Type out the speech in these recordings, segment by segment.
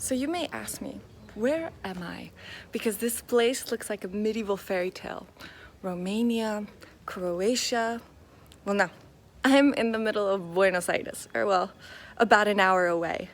So you may ask me, where am I? Because this place looks like a medieval fairy tale. Romania, Croatia. Well, no, I'm in the middle of Buenos Aires, or well, about an hour away.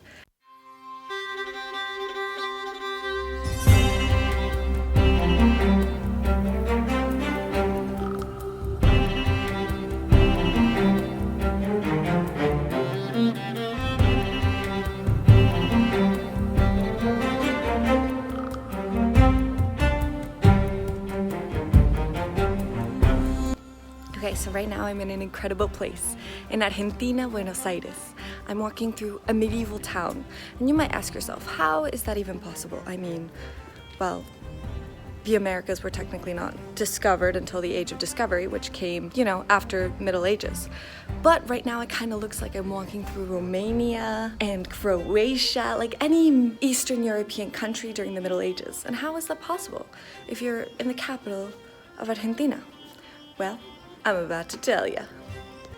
Okay, so right now I'm in an incredible place in Argentina, Buenos Aires. I'm walking through a medieval town, and you might ask yourself, how is that even possible? I mean, well, the Americas were technically not discovered until the Age of Discovery, which came, after Middle Ages. But right now it kind of looks like I'm walking through Romania and Croatia, like any Eastern European country during the Middle Ages. And how is that possible if you're in the capital of Argentina? Well, I'm about to tell you.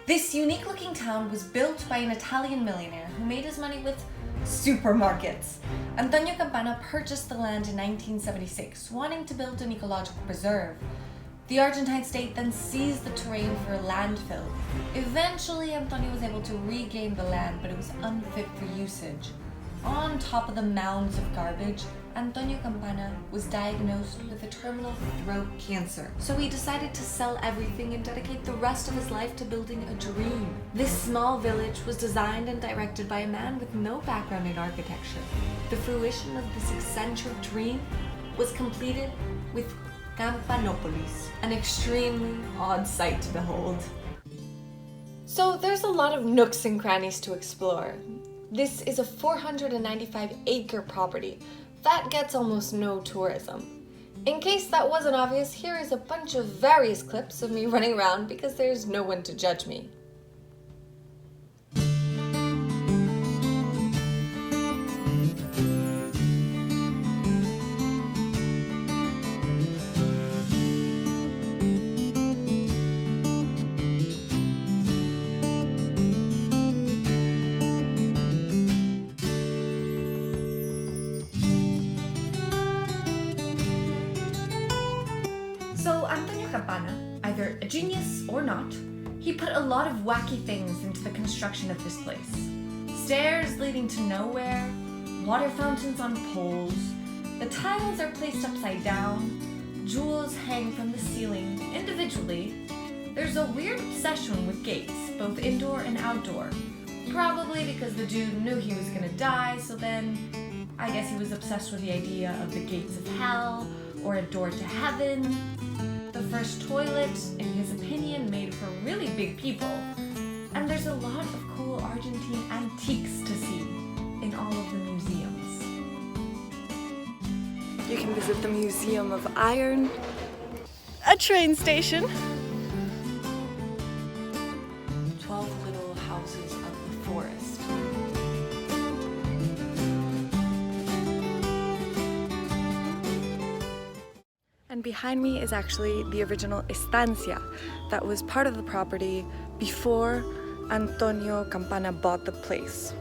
This unique looking town was built by an Italian millionaire who made his money with supermarkets. Antonio Campana purchased the land in 1976, wanting to build an ecological preserve. The Argentine state then seized the terrain for a landfill. Eventually, Antonio was able to regain the land, but it was unfit for usage. On top of the mounds of garbage, Antonio Campana was diagnosed with a terminal throat cancer. So he decided to sell everything and dedicate the rest of his life to building a dream. This small village was designed and directed by a man with no background in architecture. The fruition of this eccentric dream was completed with Campanopolis, an extremely odd sight to behold. So there's a lot of nooks and crannies to explore. This is a 495-acre property. That gets almost no tourism. In case that wasn't obvious, here is a bunch of various clips of me running around because there's no one to judge me. So Antonio Campana, either a genius or not, he put a lot of wacky things into the construction of this place. Stairs leading to nowhere, water fountains on poles, the tiles are placed upside down, jewels hang from the ceiling individually. There's a weird obsession with gates, both indoor and outdoor. Probably because the dude knew he was gonna die, so then I guess he was obsessed with the idea of the gates of hell or a door to heaven. The first toilet, in his opinion, made for really big people. And there's a lot of cool Argentine antiques to see in all of the museums. You can visit the Museum of Iron, a train station, 12 little houses of the forest. and behind me is actually the original estancia that was part of the property before Antonio Campana bought the place.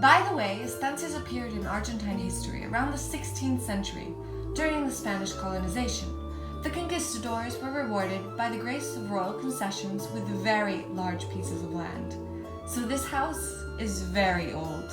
By the way, estancias appeared in Argentine history around the 16th century during the Spanish colonization. The conquistadors were rewarded by the grace of royal concessions with very large pieces of land. So this house is very old.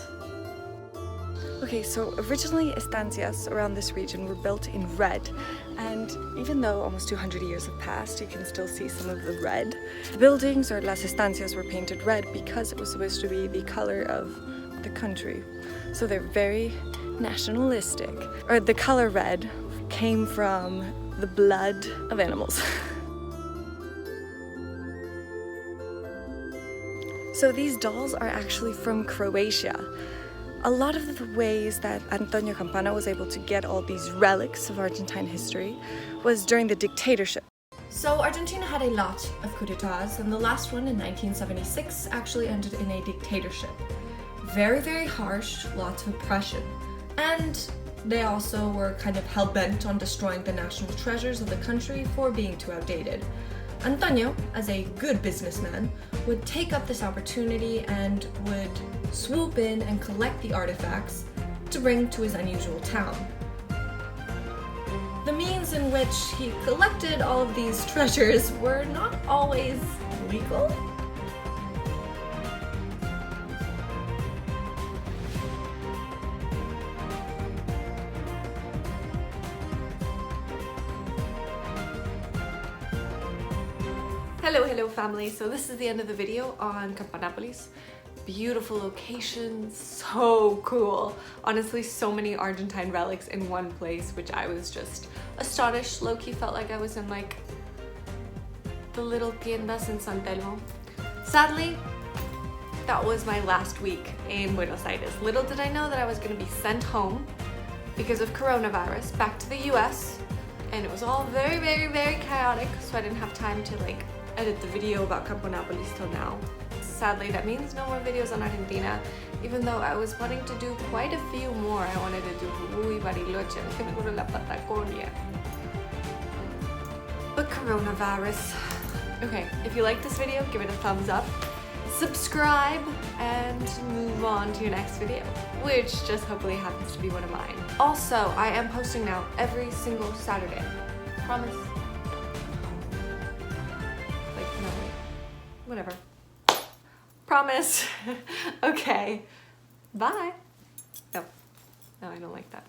Okay, so originally estancias around this region were built in red, and even though almost 200 years have passed, you can still see some of the red. The buildings, or las estancias, were painted red because it was supposed to be the color of the country. So they're very nationalistic. Or the color red came from the blood of animals. So these dolls are actually from Croatia. A lot of the ways that Antonio Campana was able to get all these relics of Argentine history was during the dictatorship. So Argentina had a lot of coups d'etats, and the last one in 1976 actually ended in a dictatorship. Very, very harsh, lots of oppression. And they also were kind of hell-bent on destroying the national treasures of the country for being too outdated. Antonio, as a good businessman, would take up this opportunity and would swoop in and collect the artifacts to bring to his unusual town. The means in which he collected all of these treasures were not always legal. Hello family, so this is the end of the video on Campanopolis. Beautiful location, so cool. Honestly, so many Argentine relics in one place, which I was just astonished. Low-key felt like I was in like the little tiendas in San Telmo. Sadly, that was my last week in Buenos Aires. Little did I know that I was going to be sent home because of coronavirus back to the US, and it was all very chaotic, so I didn't have time to like edit the video about Campanopolis till now. Sadly, that means no more videos on Argentina, even though I was wanting to do quite a few more. I wanted to do Jujuy, Bariloche, La Patagonia. But coronavirus. Okay, if you like this video, give it a thumbs up, subscribe, and move on to your next video, which just hopefully happens to be one of mine. Also, I am posting now every single Saturday. Promise. Whatever. Promise. Okay. Bye. No, I don't like that.